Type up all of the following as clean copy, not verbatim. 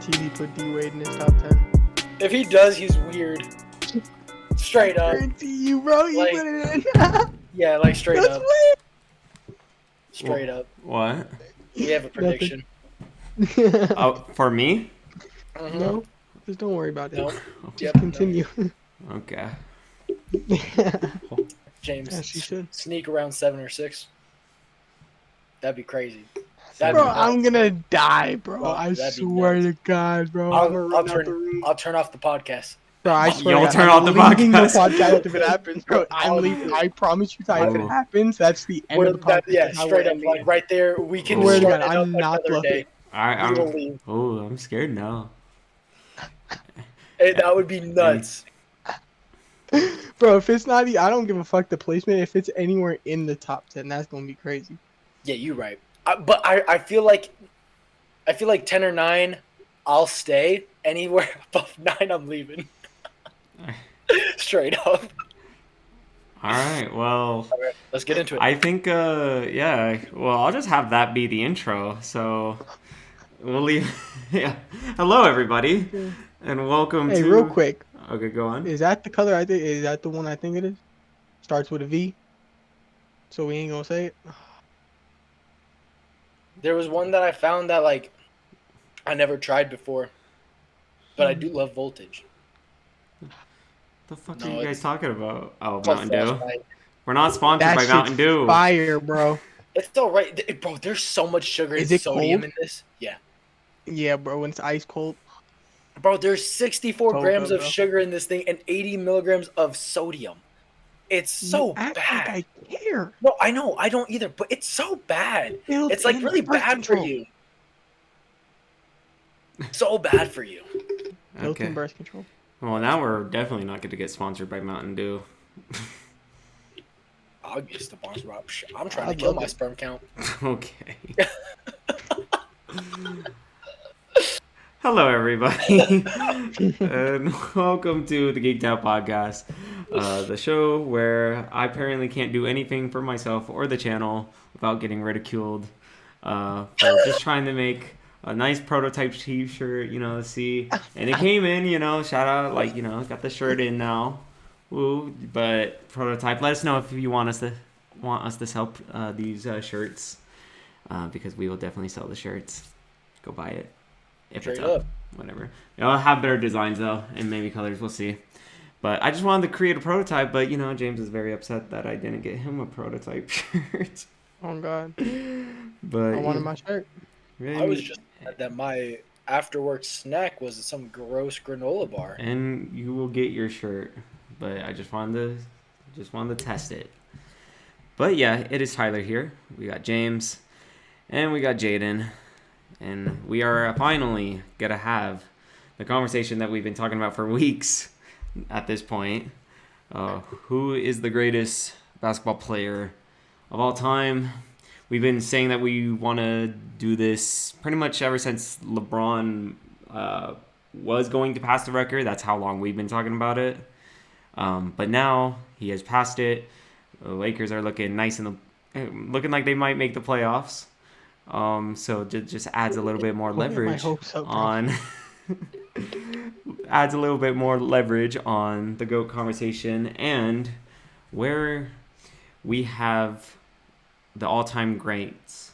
guarantee he put D Wade in his top 10. If he does, he's weird. Straight up. Guarantee you, bro. You Like, put it in. Yeah, like straight That's up. weird. Straight up. What? We have a prediction. Oh, for me? Mhm. No, just don't worry about it. No. Just Yep. continue. Okay. James, Yes, you should. sneak around 7 or 6. That'd be crazy. Bro, I'm gonna die, bro. Bro, I that'd be swear nuts. to God, bro. I'm I'll gonna run out the turn. room. I'll turn off the podcast. Bro, I swear You'll to God, turn I'm off the leaving podcast? the podcast if it happens, bro. I'm I'll leaving. do it. I promise you, Ty, if it Oh. happens, that's the end of the podcast. Yeah, That's how straight we're up, ending like it. right there. We can Swear to start God, it up I'm not another bluffing. day. Alright, We will leave. I'm scared now. Hey, that would be nuts. Bro, if it's not, I don't give a fuck the placement. If it's anywhere in the top 10, that's gonna be crazy. Yeah, you're right. But I feel like 10 or 9, I'll stay. Anywhere above 9, I'm leaving. Straight up. Alright, well, All right, let's get into it. I think, yeah, well, I'll just have that be the intro, so we'll leave. Yeah. Hello, everybody, and welcome Hey, to... real quick, Okay, go on. is that the color I think? Is that the one I think it is? Starts with a V. So we ain't gonna say it. There was one that I found that like I never tried before, but I do love Voltage. The fuck No, are you guys it's- talking about? Oh, It's called Mountain Dew. Frostbite. We're not sponsored That by shit's Mountain Dew. fire, bro. It's all right, bro. There's so much sugar Is and it sodium cold? in this. Yeah, Yeah, bro. When it's ice cold. bro. There's 64 So grams good, of bro. sugar in this thing and 80 milligrams of sodium. It's so You act bad. Like I care. No, I know. I don't either, but it's so bad. Built It's like in really birth bad for control. you. So bad for you. Built in Okay. birth control. Well, now we're definitely not going to get sponsored by Mountain Dew. I'll get the boss rob. I'm trying I'd to kill love my it. sperm count. Okay. Hello, everybody, and welcome to the Geeked Out Podcast, the show where I apparently can't do anything for myself or the channel without getting ridiculed for just trying to make a nice prototype t-shirt, to see. And it came in, shout out, got the shirt in now. Woo, but prototype, let us know if you want us to sell these shirts, because we will definitely sell the shirts. Go buy it. If it's Straight up. whatever. I'll have better designs though, and maybe colors. We'll see. But I just wanted to create a prototype. But James is very upset that I didn't get him a prototype shirt. Oh God. But I wanted my shirt. I was just mad that my after work snack was some gross granola bar. and you will get your shirt. But I just wanted to test it. But yeah, it is Tyler here. We got James, and we got Jaden. And we are finally going to have the conversation that we've been talking about for weeks at this point. Who is the greatest basketball player of all time? We've been saying that we want to do this pretty much ever since LeBron was going to pass the record. That's how long we've been talking about it. But now he has passed it. The Lakers are looking nice looking like they might make the playoffs. So just adds a little bit more leverage on adds a little bit more leverage on the GOAT conversation, and where we have the all-time greats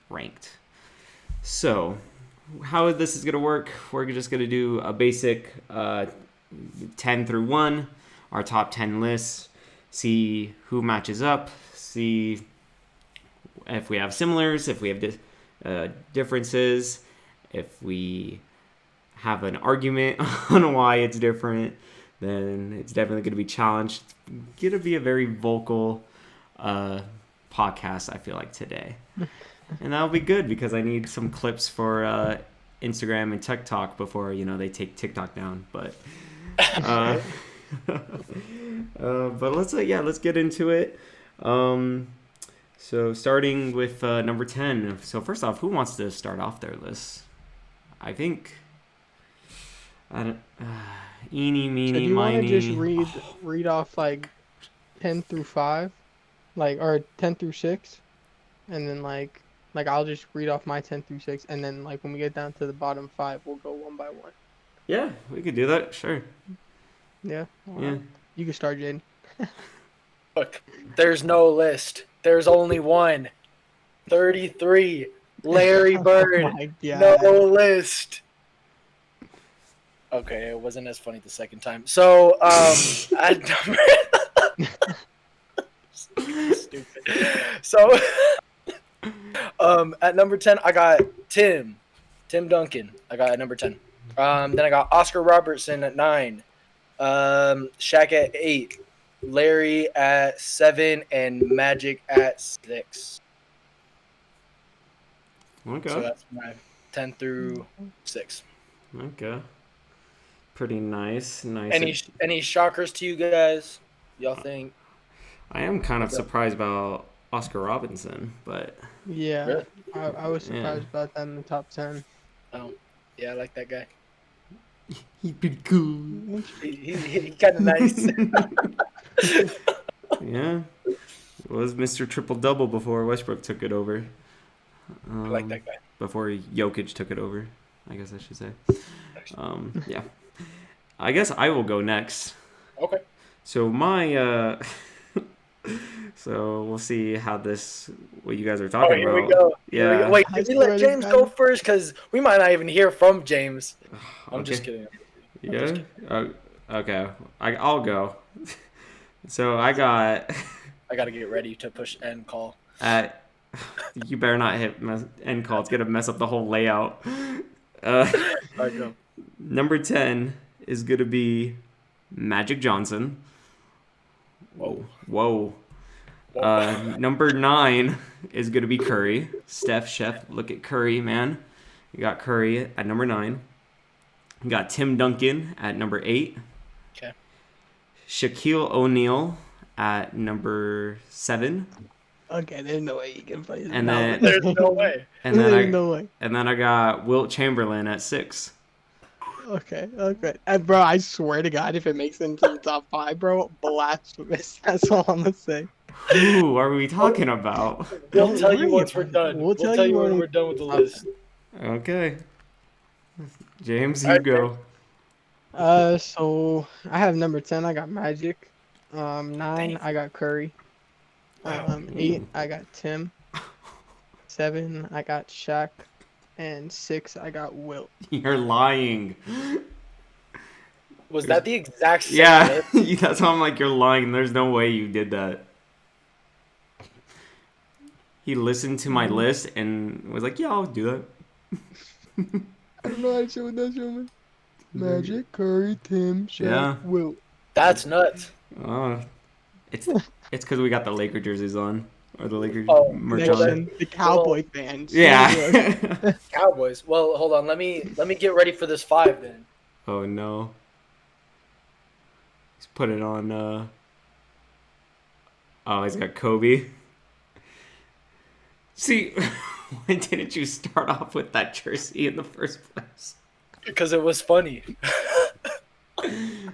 ranked. So how this is going to work, we're just going to do a basic 10 through 1, our top 10 lists, see who matches up, see if we have similars, if we have differences, if we have an argument on why it's different, then it's definitely going to be challenged. It's going to be a very vocal podcast, I feel like, today. And that'll be good because I need some clips for Instagram and TikTok before, they take TikTok down. But but let's get into it. So starting with number 10. So first off, who wants to start off their list? I think eeny, meeny, So do you want to miny. just read off like 10 through 5, or 10 through 6, and then like I'll just read off my 10 through 6, and then like when we get down to the bottom 5, we'll go one by one. Yeah, we could do that. Sure. Yeah. Yeah. You can start, Jaden. Look, there's no list. There's only one. 33. Larry Bird. Oh my No God. list. Okay, it wasn't as funny the second time. So, at number stupid. So, at number 10, I got Tim Duncan. I got at number 10. Then I got Oscar Robertson at 9. Shaq at 8. Larry at 7 and Magic at 6. Okay. So that's my 10 through 6. Okay. Pretty nice. Any shockers to you guys? Y'all think? I am kind of surprised about Oscar Robinson, but Yeah. Really? I was surprised about that in the top 10. Oh, yeah, I like that guy. he's pretty cool. He kind of nice. Yeah. It was Mr. Triple Double before Westbrook took it over. I like that guy. Before Jokic took it over, I guess I should say. Yeah. I guess I will go next. Okay. So my so we'll see what you guys are talking Here about. we go. Yeah. Wait, did we let James go first? Because we might not even hear from James. I'm just kidding. Yeah. Okay. I'll go. So I got. I gotta get ready to push end call. You better not hit end call. It's gonna mess up the whole layout. Alright, go. Number 10 is gonna be Magic Johnson. Whoa. Number 9 is gonna be Curry. Chef, look at Curry, man. You got Curry at number 9. You got Tim Duncan at number 8. Okay. Shaquille O'Neal at number 7. Okay, there's no way you can play this. And then There's no way. There's no way. And then I got Wilt Chamberlain at 6. Okay. And bro, I swear to God, if it makes it into the top 5, bro, blasphemous. That's all I'm gonna say. Who are we talking about? We'll tell you once we're done. We'll Tell you when we're done with the list. Okay. James, you Alright, go. So I have number 10. I got Magic. 9. I got Curry. 8. I got Tim. 7. I got Shaq. And 6. I got Wilt. You're lying. Was that the exact same Yeah, list? that's why I'm like, you're lying. There's no way you did that. He listened to my list and was like, yeah, I'll do that. I don't know how to show that showman. Magic, Curry, Tim, Shaq, Yeah. Wilt. That's nuts. It's because we got the Laker jerseys on. Or the Lakers Oh, merch on. Connection, the Cowboy fans. Yeah. Cowboys. Well, hold on. Let me get ready for this 5 then. Oh, no. He's put it on, Oh, he's got Kobe. See, why didn't you start off with that jersey in the first place? Because it was funny. It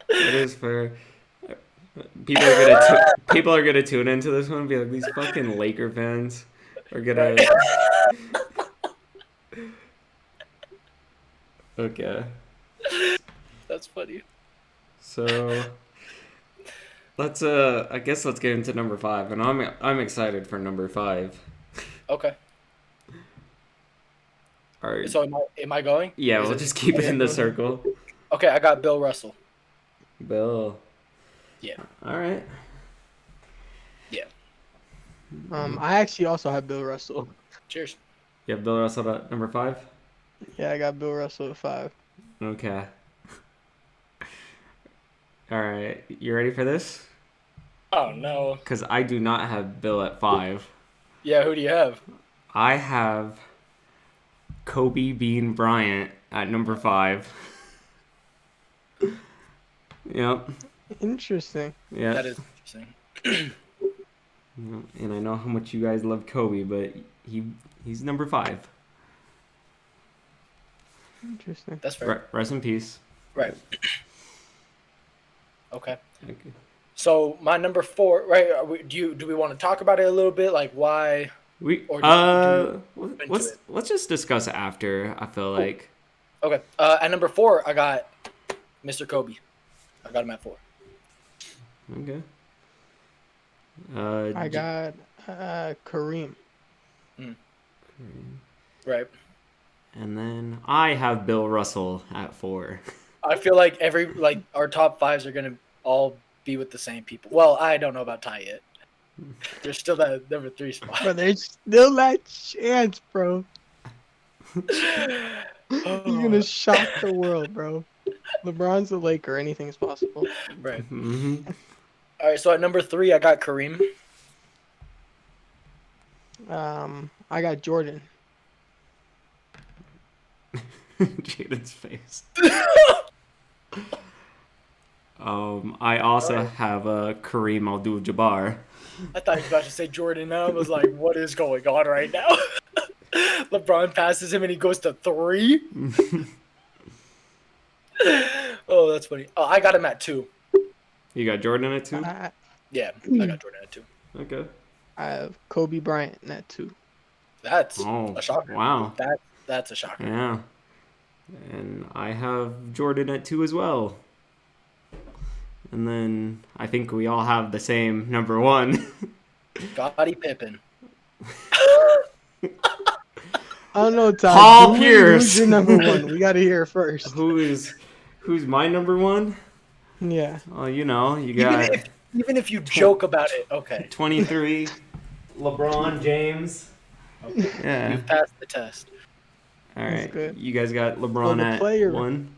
is fair. People are gonna tune into this one and be like, these fucking Laker fans are gonna. Okay. That's funny. So I guess let's get into number 5, and I'm excited for number 5. Okay. All right. So am I going? Yeah, we'll just keep it in the circle. Okay, I got Bill Russell. Bill. Yeah. All right. Yeah. I actually also have Bill Russell. Cheers. You have Bill Russell at number 5? Yeah, I got Bill Russell at 5. Okay. All right. You ready for this? Oh no. Because I do not have Bill at 5. Yeah, who do you have? I have Kobe Bean Bryant at number 5. Yep. Interesting. Yeah. That is interesting. And I know how much you guys love Kobe, but he's number 5. Interesting. That's fair. Rest in peace. Right. Okay. Okay. So my number 4, right? Do we want to talk about it a little bit, like why? We Or let's into let's just discuss after. I feel like Okay. At number 4, I got Mr. Kobe. I got him at 4. Okay. I got Kareem. Right. And then I have Bill Russell at 4. I feel like our top 5s are gonna all be with the same people. Well, I don't know about Ty yet. There's still that number 3 spot. But there's still that chance, bro. You're gonna shock the world, bro. LeBron's a Laker. Anything's possible. Right. Mm-hmm. All right. So at number 3, I got Kareem. I got Jordan. Jaden's face. I also have Kareem Abdul-Jabbar. I thought you were about to say Jordan. I was like, what is going on right now? LeBron passes him and he goes to 3. Oh, that's funny. Oh, I got him at 2. You got Jordan at 2? Yeah, I got Jordan at 2. Okay. I have Kobe Bryant at 2. That's a shocker. Wow. That's a shocker. Yeah. And I have Jordan at 2 as well. And then I think we all have the same number 1. Scottie Pippen. I don't know, Todd. Paul Pierce. Who's your number 1? We gotta hear it first. Who's my number 1? Yeah. Well, you got Even if you joke about it, okay. 23, LeBron James. Okay. Yeah. You've passed the test. All That's right. good. You guys got LeBron at 1?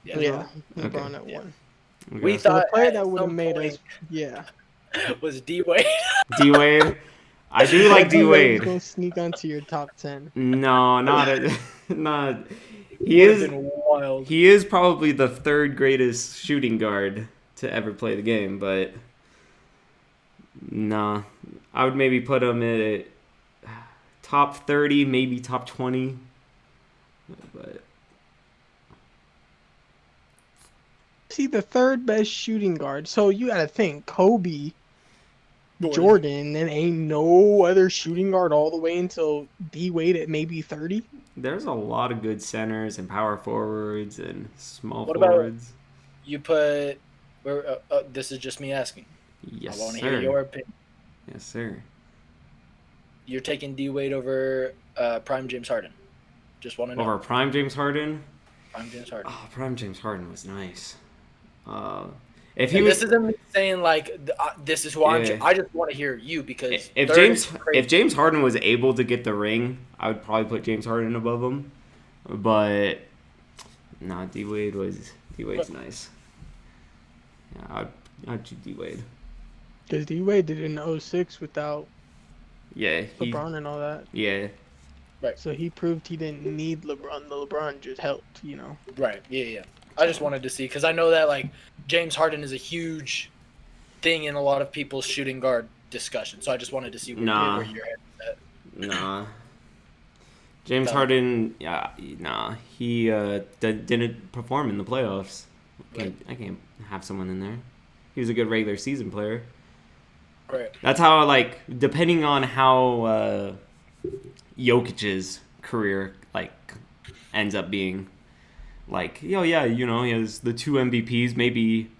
Yeah. LeBron Okay. at 1. Okay. We So the thought player at that would have some made point us, yeah. was D-Wade. D-Wade. I do like D-Wade. Gonna sneak onto your top 10. No, not. He Would've is. been wild. He is probably the 3rd greatest shooting guard to ever play the game, but nah, I would maybe put him at top 30, maybe top 20. But See, the 3rd best shooting guard. So you gotta think Kobe, Jordan, and ain't no other shooting guard all the way until D-Wade at maybe 30. there's a lot of good centers and power forwards and small What about- forwards. You put... this is just me asking. Yes, I want to sir. hear your opinion. Yes, sir. You're taking D-Wade over Prime James Harden. Just want to know. Over prime James Harden. Prime James Harden. Oh, prime James Harden was nice. If he And was, this isn't me saying like this is who I'm. Yeah. I just want to hear you because if James Harden was able to get the ring, I would probably put James Harden above him. But no, D-Wade's nice. Yeah, I'd choose D-Wade. Because D-Wade did it in 06 without Yeah, LeBron and all that. Yeah, So he proved he didn't need LeBron. The LeBron just helped, Right. Yeah. I just wanted to see because I know that like James Harden is a huge thing in a lot of people's shooting guard discussion. So I just wanted to see where your head is at. nah. James Harden, he didn't perform in the playoffs. I can't have someone in there. He was a good regular season player. Right. That's how, like, depending on how Jokic's career, like, ends up being. Like, he has the 2 MVPs, maybe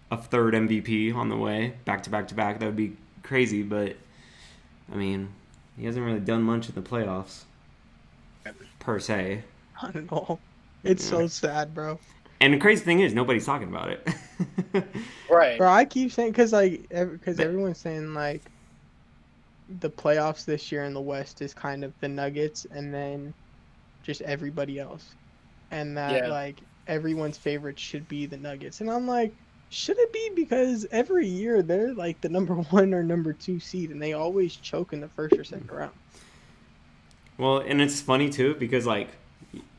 a 3rd MVP on the way, back to back to back. That would be crazy, but, I mean, he hasn't really done much in the playoffs, per se. Not at all. It's so sad, bro. And the crazy thing is, nobody's talking about it. Right. Bro, I keep saying, because everyone's saying, like, the playoffs this year in the West is kind of the Nuggets and then just everybody else. And that, like, everyone's favorite should be the Nuggets. And I'm like, should it be? Because every year they're, like, the number 1 or number 2 seed, and they always choke in the 1st or 2nd round. Well, and it's funny, too, because, like,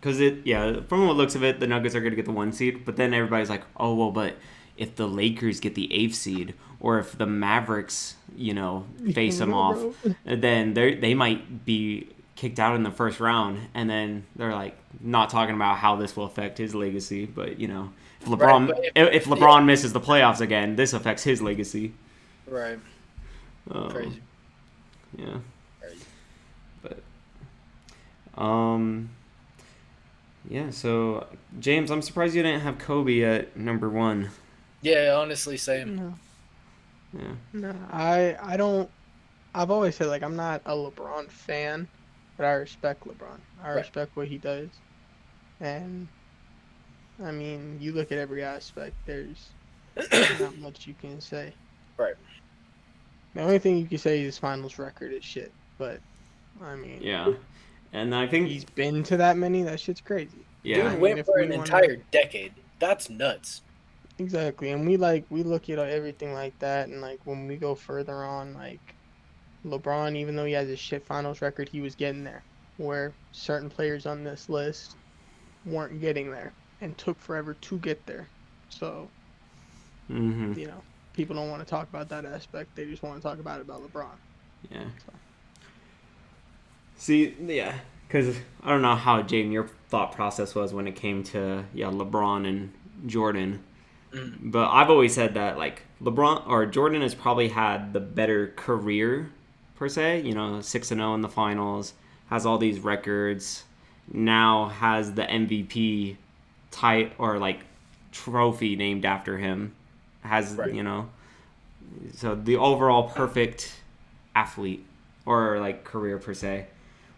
from what looks of it, the Nuggets are going to get the 1 seed, but then everybody's like, oh, well, but if the Lakers get the 8th seed, or if the Mavericks, face them off, then they might be kicked out in the 1st round, and then they're like not talking about how this will affect his legacy. But if LeBron misses the playoffs again, this affects his legacy. Right. Crazy. Yeah. Crazy. But Yeah, so James, I'm surprised you didn't have Kobe at number 1. Yeah, honestly, same. No, Yeah. no, I don't. I've always said like I'm not a LeBron fan, but I respect LeBron. I Right. respect what he does, and I mean, you look at every aspect. There's not much you can say. Right. The only thing you can say his finals record is shit. But I mean, Yeah. And I think, he's been to that many. That shit's crazy. yeah. Dude I mean, went if for we an wanna entire decade. That's nuts. exactly, and we look at everything like that, and like when we go further on, like LeBron, even though he has a shit finals record, he was getting there. Where certain players on this list weren't getting there and took forever to get there. So, Hmm. you know, people don't want to talk about that aspect. They just want to talk about LeBron. Yeah. So, See, yeah, because I don't know how, Jaden, your thought process was when it came to, LeBron and Jordan. Mm. But I've always said that, like, LeBron or Jordan has probably had the better career, per se. 6-0 in the finals, has all these records, now has the MVP type or, like, trophy named after him. Has, Right. So the overall perfect athlete or, like, career, per se.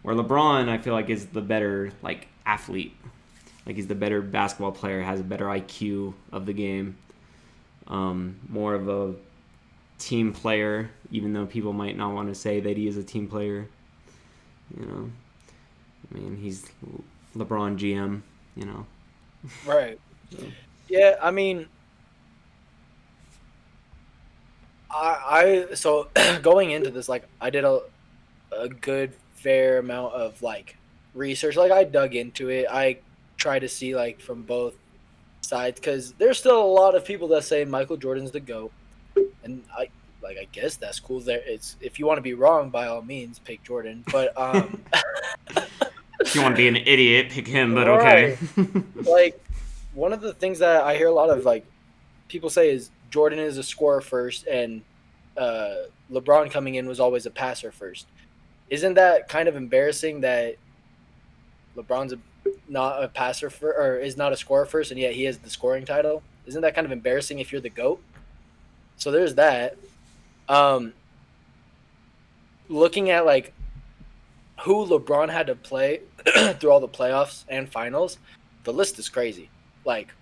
Where LeBron, I feel like, is the better, like, athlete. Like, he's the better basketball player, has a better IQ of the game. More of a team player, even though people might not want to say that he is a team player. I mean, he's LeBron GM. Right. So, Yeah, I mean, I so going into this, like, I did a good fair amount of like research. Like, I dug into it. I try to see like from both sides because there's still a lot of people that say Michael Jordan's the GOAT, and I guess that's cool. There, it's if you want to be wrong, by all means, pick Jordan. But if you want to be an idiot, pick him, but okay. right, like one of the things that I hear a lot of like people say is Jordan is a scorer first, and LeBron coming in was always a passer first. Isn't that kind of embarrassing that LeBron's not a passer or is not a scorer first, and yet he has the scoring title? Isn't that kind of embarrassing if you're the GOAT? So there's that. Um, Looking at like who LeBron had to play through all the playoffs and finals, the list is crazy. Like,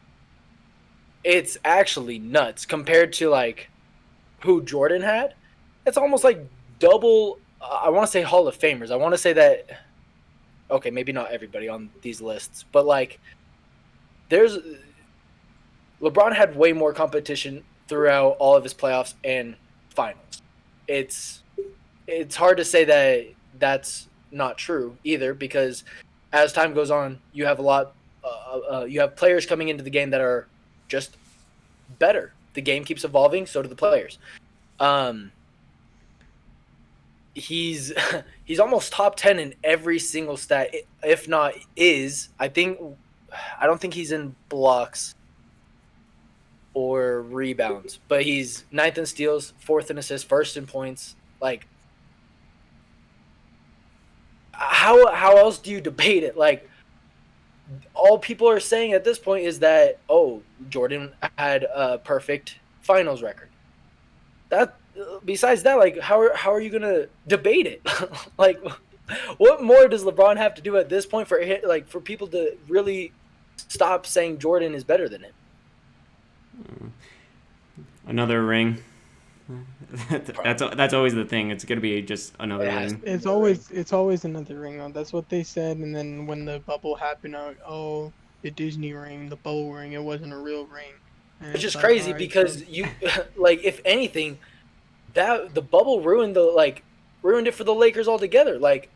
it's actually nuts compared to like who Jordan had. It's almost like double. I want to say Hall of Famers. I want to say that. Okay, maybe not everybody on these lists, but like, there's LeBron had way more competition throughout all of his playoffs and finals. It's it's hard to say that that's not true either because as time goes on, you have a lot. You have players coming into the game that are just better. The game keeps evolving, so do the players. Um, he's he's almost top 10 in every single stat, if not is. I don't think he's in blocks or rebounds, but he's ninth in steals, fourth in assists, first in points. Like, how else do you debate it? Like, all people are saying at this point is that, oh, Jordan had a perfect finals record. That besides that, like, how are you gonna debate it? Like, what more does LeBron have to do at this point for people to really stop saying Jordan is better than him? Another ring. That's always the thing. It's gonna be just another ring. it's always another ring. That's what they said. And then when the bubble happened, oh, the Disney ring, the bubble ring, it wasn't a real ring. And It's it's just like, crazy all right, because you like if anything, that the bubble ruined it for the Lakers altogether. Like,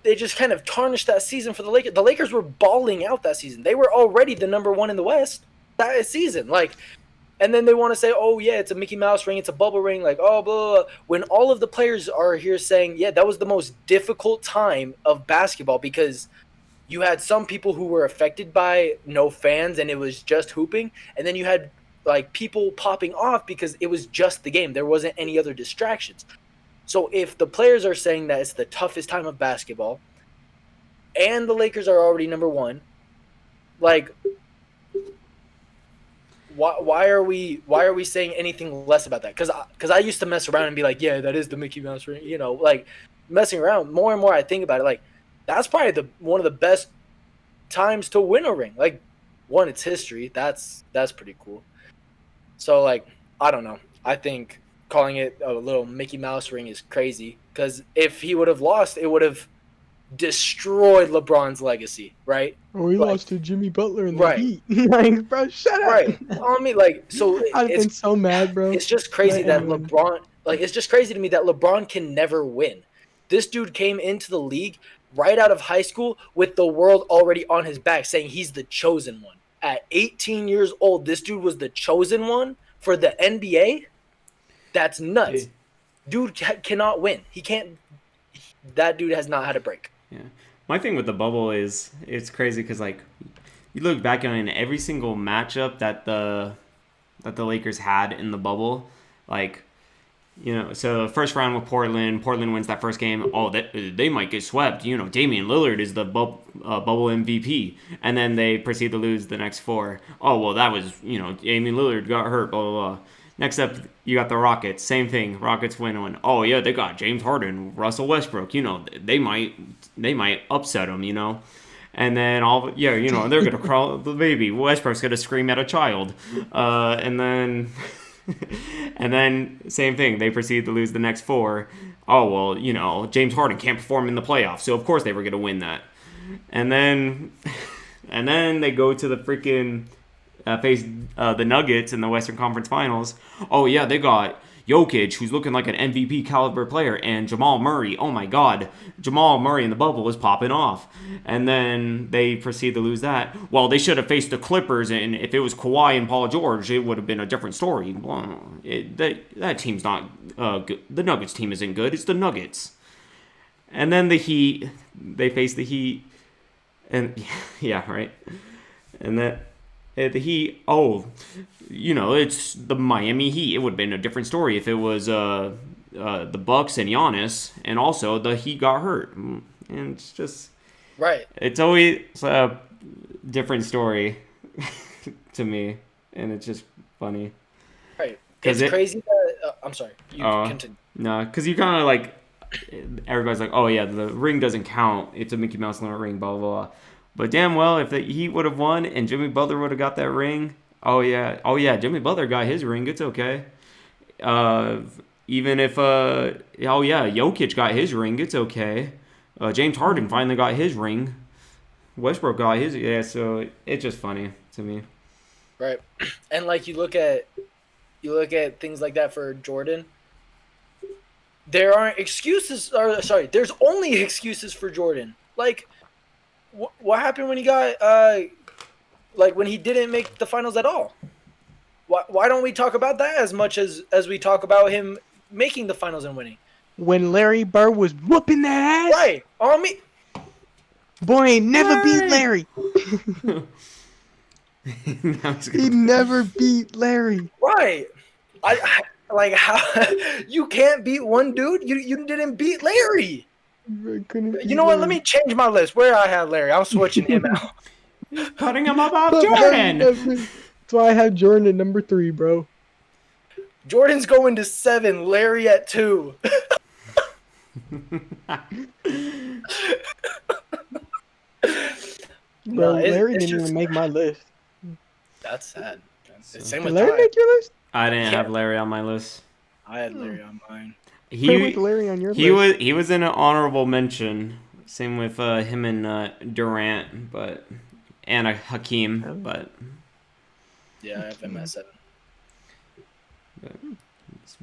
they just kind of tarnished that season for the Lakers. The Lakers were balling out that season. They were already the number one in the West that season. Like, and then they want to say, oh, yeah, it's a Mickey Mouse ring, it's a bubble ring, like, oh, blah, blah, blah. When all of the players are here saying, yeah, that was the most difficult time of basketball because you had some people who were affected by no fans and it was just hooping. And then you had, like, people popping off because it was just the game. There wasn't any other distractions. So if the players are saying that it's the toughest time of basketball and the Lakers are already number one, Like, why are we saying anything less about that? Because I used to mess around and be like, yeah, that is the Mickey Mouse ring. You know, like messing around. More and more I think about it, like that's probably one of the best times to win a ring. Like, one, it's history. That's pretty cool. So like, I don't know. I think calling it a little Mickey Mouse ring is crazy because if he would have lost, it would have destroyed LeBron's legacy, right? Oh, he Like, lost to Jimmy Butler in the right. Heat. Like, bro, shut up. Right. I mean, like, so I'd have been so mad, bro. it's just crazy But that anyway. LeBron, like, it's just crazy to me that LeBron can never win. This dude came into the league right out of high school with the world already on his back, saying he's the chosen one. At 18 years old, this dude was the chosen one for the NBA. That's nuts. Hey. Dude cannot win. He can't. That dude has not had a break. Yeah. My thing with the bubble is it's crazy because like you look back on every single matchup that the Lakers had in the bubble, like so first round with Portland wins that first game. Oh, they might get swept. Damian Lillard is the bubble MVP, and then they proceed to lose the next four. Oh well, that was Damian Lillard got hurt. Blah blah blah. Next up, you got the Rockets. Same thing. Rockets win one. Oh yeah, they got James Harden, Russell Westbrook. They might upset them. And then they're gonna crawl the baby. Westbrook's gonna scream at a child, and then and then same thing. They proceed to lose the next four. Oh well, James Harden can't perform in the playoffs, so of course they were gonna win that. And then they go to the freaking face the Nuggets in the Western Conference Finals. Oh yeah, they got Jokic, who's looking like an MVP caliber player, and Jamal Murray. Oh my God, Jamal Murray in the bubble was popping off. And then they proceed to lose that. Well, they should have faced the Clippers, and if it was Kawhi and Paul George, it would have been a different story. Well, that team's not good. The Nuggets team isn't good. It's the Nuggets. And then the Heat, they face the Heat, and yeah, right. And that. The Heat, it's the Miami Heat. It would have been a different story if it was the Bucks and Giannis, and also the Heat got hurt. And it's just right. It's always a different story to me, and it's just funny. Right. It's crazy that I'm sorry. You continue. No, because you kind of like everybody's like, oh yeah, the ring doesn't count. It's a Mickey Mouse ring, blah blah blah. But damn well, if the Heat would have won and Jimmy Butler would have got that ring, oh yeah, Jimmy Butler got his ring. It's okay. Even if Jokic got his ring, it's okay. James Harden finally got his ring. Westbrook got his. Yeah, so it's just funny to me. Right, and like you look at things like that for Jordan. There aren't excuses. There's only excuses for Jordan. Like. What happened when he got when he didn't make the finals at all? Why don't we talk about that as much as we talk about him making the finals and winning? When Larry Bird was whooping that ass, right? On me, boy ain't never beat Larry. He never beat Larry. Right? I like how you can't beat one dude. You didn't beat Larry. You know what? Let me change my list. Where I had Larry, I'm switching him out. Putting him above Jordan. That's why I had Jordan at number 3, bro. Jordan's going to 7. Larry at 2. Bro, Larry didn't even make my list. That's sad. Did Larry make your list? I didn't have Larry on my list. I had Larry on mine. Larry on your list. He was in an honorable mention. Same with him and Durant, and Hakeem, but yeah, I have him at 7. But,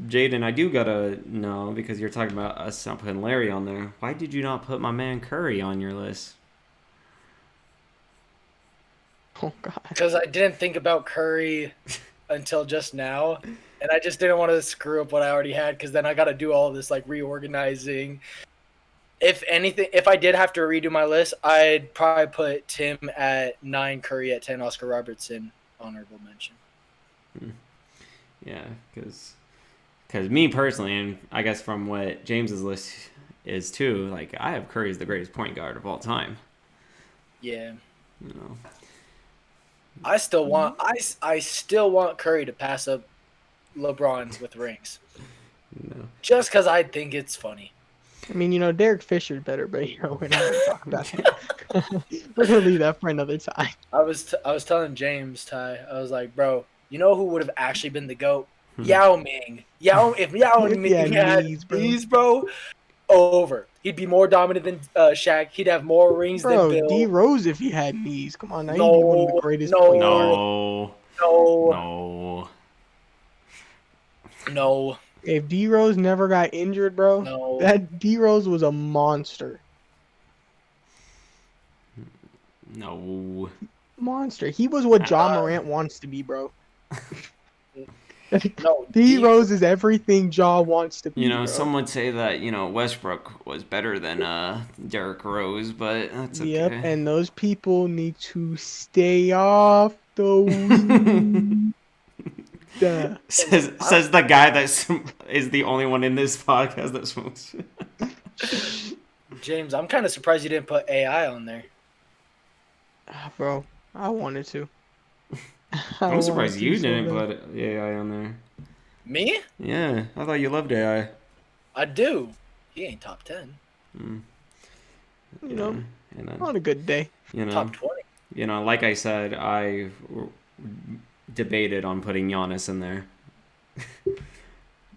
Jaden, I do gotta know, because you're talking about us not putting Larry on there. Why did you not put my man Curry on your list? Oh God. Because I didn't think about Curry until just now. And I just didn't want to screw up what I already had, because then I got to do all of this like reorganizing. If anything, if I did have to redo my list, I'd probably put Tim at 9, Curry at 10, Oscar Robertson, honorable mention. Yeah, because me personally, and I guess from what James's list is too, like I have Curry as the greatest point guard of all time. Yeah. I still want I still want Curry to pass up LeBron with rings. No. Just because I think it's funny. I mean, Derek Fisher's better, but we're not gonna talk about that. We're gonna leave that for another time. I was telling James Ty, I was like, bro, you know who would have actually been the GOAT? Hmm. Yao Ming. If Yao If Ming he had had knees, bro. knees, bro, over. He'd be more dominant than Shaq. He'd have more rings than Bro, D Bill. Rose if he had knees. Come on, now he'd be one of the No, greatest point guards. No. no, No. no, If D Rose never got injured, bro, no. that D Rose was a monster. No. Monster. He was what John Morant wants to be, bro. No, D Rose is everything Ja wants to be. Bro. Some would say that, Westbrook was better than Derrick Rose, but that's okay. Yep, and those people need to stay off the weed. Says the guy that is the only one in this podcast that smokes. James, I'm kind of surprised you didn't put AI on there. Bro, I wanted to. I'm surprised you didn't put AI on there. Me? Yeah, I thought you loved AI. I do. He ain't top 10. On a good day. Top 20. Like I said, I debated on putting Giannis in there.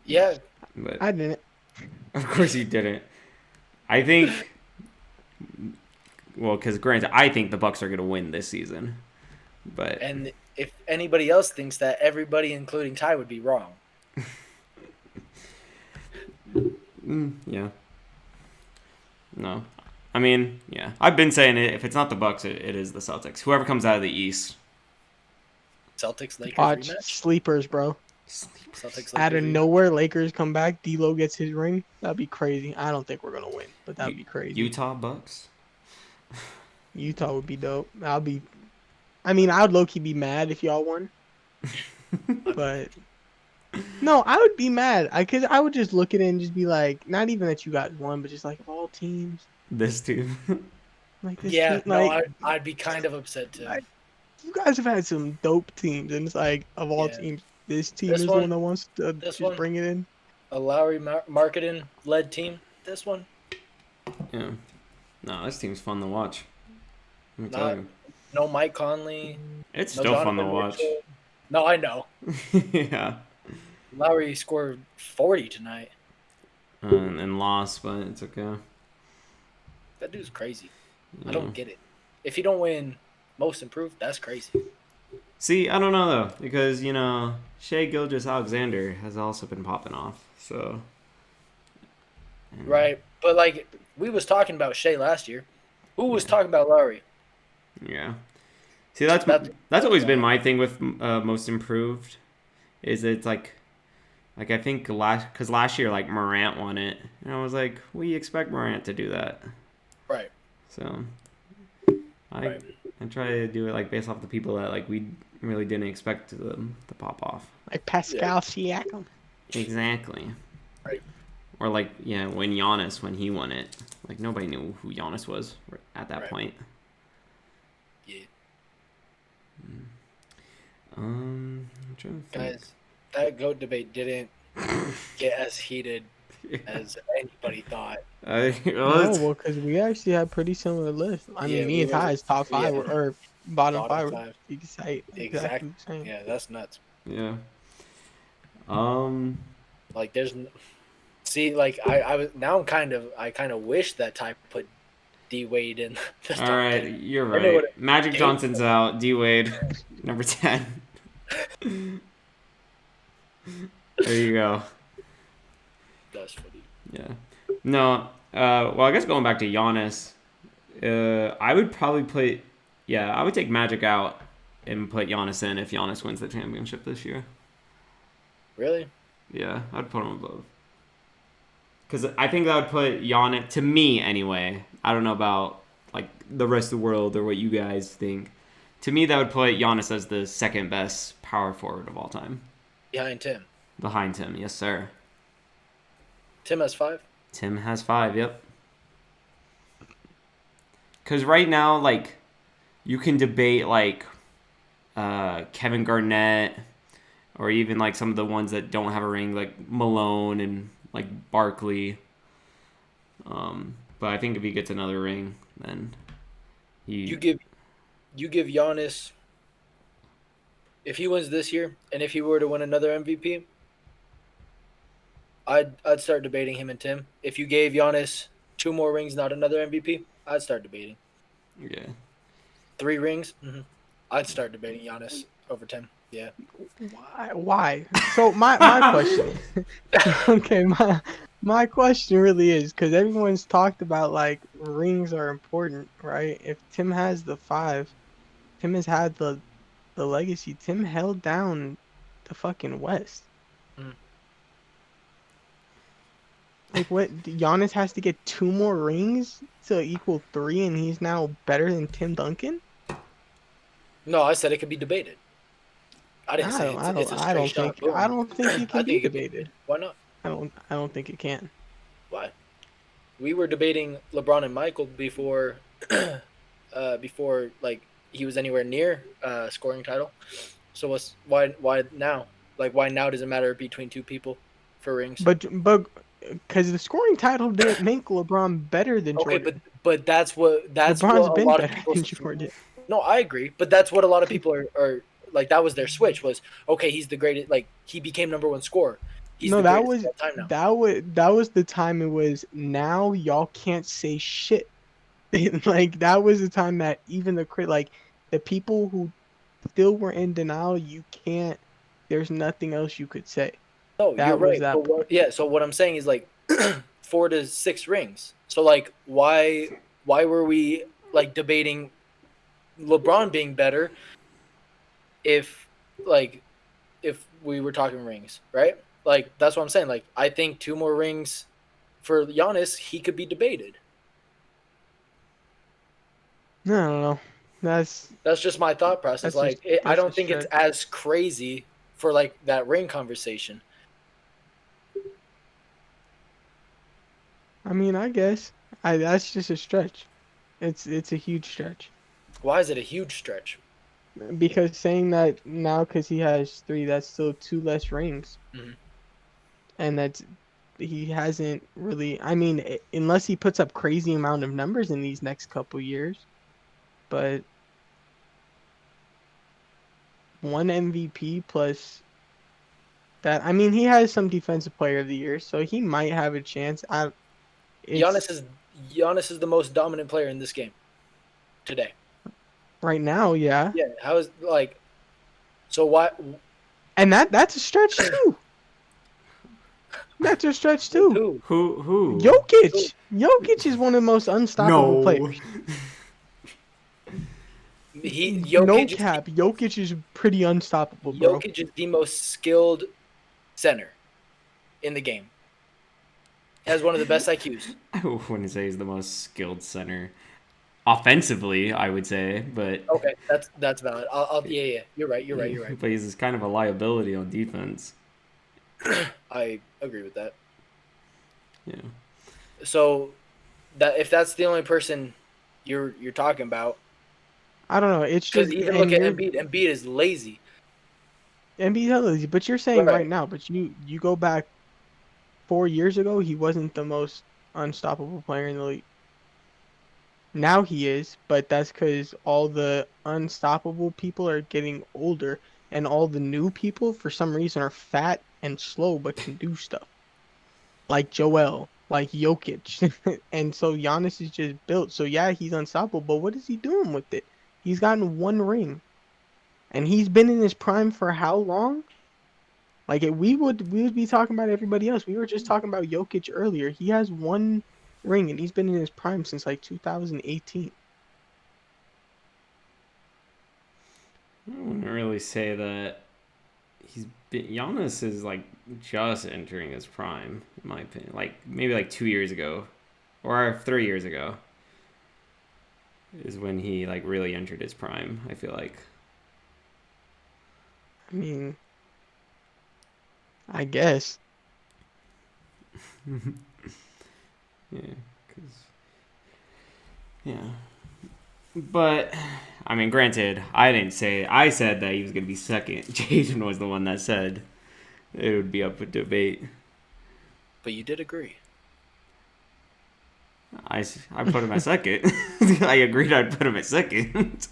Yeah. But I didn't. of course you didn't. I think, because granted, I think the Bucks are going to win this season. But And if anybody else thinks that, everybody, including Ty, would be wrong. Yeah. No. I mean, yeah. I've been saying it. If it's not the Bucks, it is the Celtics. Whoever comes out of the East. Celtics, Lakers Watch rematch. sleepers, bro. Celtics, Lakers Out of rematch. nowhere, Lakers come back. D'Lo gets his ring. That'd be crazy. I don't think we're gonna win, but that'd be crazy. Utah Bucks. Utah would be dope. I'd low key be mad if y'all won. But no, I would be mad. I would just look at it and just be like, not even that you guys won, but just like of all teams, This team. like this Yeah, team, no, like I'd be kind of upset too. you guys have had some dope teams, and it's like of all Yeah. teams, this team This is one- the one that wants to just one. bring it in. A Lowry marketing led team. This one, Yeah. No, this team's fun to watch. Let me Not- tell you. no Mike Conley. It's No still fun to Donovan watch. Mitchell. No, I know. Yeah. Lowry scored 40 tonight. And lost, but it's okay. That dude's crazy. I Yeah. don't get it. If you don't win Most Improved, that's crazy. See, I don't know though, because Shea Gilgeous-Alexander has also been popping off. So. And- Right, but like we was talking about Shea last year. Who was talking about Lowry? Yeah. See, that's always been my thing with Most Improved, is it's like I think last year like Morant won it, and I was like, we expect Morant to do that. Right. So I Right. try to do it like based off the people that like we really didn't expect them to pop off. Like Pascal Siakam. Exactly. Right. Or like when Giannis when he won it, like nobody knew who Giannis was at that Right. point. Yeah. I'm trying to think. Guys, that GOAT debate didn't get as heated as anybody thought. No, because we actually had pretty similar lists. I Yeah, mean, me we and were- Ty's top five yeah. or bottom Bottom five were five. exactly Exactly. the same. Yeah, that's nuts. Yeah. Like there's see like I was now I kind of wish that Ty put D Wade in the top All right, 10. you're I know right. what Magic Johnson's out. D Wade, number 10. There you go. That's funny. Yeah. No. Well, I guess going back to Giannis, I would probably put. Yeah, I would take Magic out and put Giannis in if Giannis wins the championship this year. Really? Yeah, I'd put him above. Because I think that would put Giannis, to me anyway, I don't know about like the rest of the world or what you guys think. To me, that would put Giannis as the second best power forward of all time. Behind Tim. Behind Tim, yes sir. Tim has 5. Tim has 5, yep. Because right now, like, you can debate, like, Kevin Garnett, or even like some of the ones that don't have a ring, like Malone and like Barkley. But I think if he gets another ring, then You give Giannis, if he wins this year, and if he were to win another MVP, I'd start debating him and Tim. If you gave Giannis 2 more rings, not another MVP, I'd start debating. Yeah. 3 rings, I'd start debating Giannis over Tim. Yeah. Why? So my question. Okay, my question really is because everyone's talked about like rings are important, right? If Tim has the 5, Tim has had the legacy. Tim held down the fucking West. Mm. Like what? Giannis has to get 2 more rings to equal 3, and he's now better than Tim Duncan. No, I said it could be debated. I didn't say it's a straight shot. I Boom. don't think it I can be think it could be debated. debated. Why not? I don't think it can. Why? We were debating LeBron and Michael before, before like he was anywhere near scoring title. So why now? Like why now does it matter between 2 people for rings? But because the scoring title didn't make LeBron better than Okay, Jordan. but that's what LeBron's a been lot of better people. than Jordan. No, I agree, but that's what a lot of people are like. That was their switch. Was okay. He's the greatest. Like he became #1 scorer. He's No, the greatest of all time now. that was the time it was. Now y'all can't say shit. Like that was the time that even like the people who still were in denial, you can't. There's nothing else you could say. No, you're That was right. that But point. so what I'm saying is like 4 to 6 rings. So like why were we like debating LeBron being better if like if we were talking rings, right? Like that's what I'm saying. Like I think 2 more rings for Giannis, he could be debated. No, I don't know. That's just my thought process. Like I That's a don't think it's stretch. as crazy for like that ring conversation. I mean, I guess that's just a stretch. It's a huge stretch. Why is it a huge stretch? Because saying that now because he has 3, that's still 2 less rings, Mm-hmm. and that's he hasn't really. I mean, unless he puts up crazy amount of numbers in these next couple years, but 1 MVP plus that. I mean, he has some Defensive Player of the Year, so he might have a chance. Giannis It's is Giannis is the most dominant player in this game today. right now, yeah, Yeah, how is like so why and that's a stretch too. That's a stretch too. who? Who? Jokic is one of the most unstoppable No. players. No Jokic cap. Jokic is pretty unstoppable, bro. Jokic is the most skilled center in the game. Has one of the best IQs. I wouldn't say he's the most skilled center. Offensively, I would say, but Okay, that's valid. Yeah. You're right. but he's kind of a liability on defense. I agree with that. Yeah. So that if that's the only person you're talking about, I don't know. It's because just even and look at you're Embiid. Embiid is lazy. NBA lazy, but you're saying right Right. now. But you go back 4 years ago, he wasn't the most unstoppable player in the league. Now he is, but that's because all the unstoppable people are getting older, and all the new people, for some reason, are fat and slow but can do stuff. Like Joel, like Jokic. And so Giannis is just built. So yeah, he's unstoppable, but what is he doing with it? He's gotten 1 ring. And he's been in his prime for how long? Like we would be talking about everybody else. We were just talking about Jokic earlier. He has 1 ring and he's been in his prime since like 2018. I wouldn't really say that Giannis is like just entering his prime, in my opinion. Like maybe like 2 years ago, or 3 years ago, is when he like really entered his prime. I feel like. I mean, I guess. Yeah, cause yeah, But I mean, granted, I didn't say it. I said that he was gonna be second. Jason was the one that said it would be up for debate. But you did agree. I put him at second. I agreed I'd put him at second.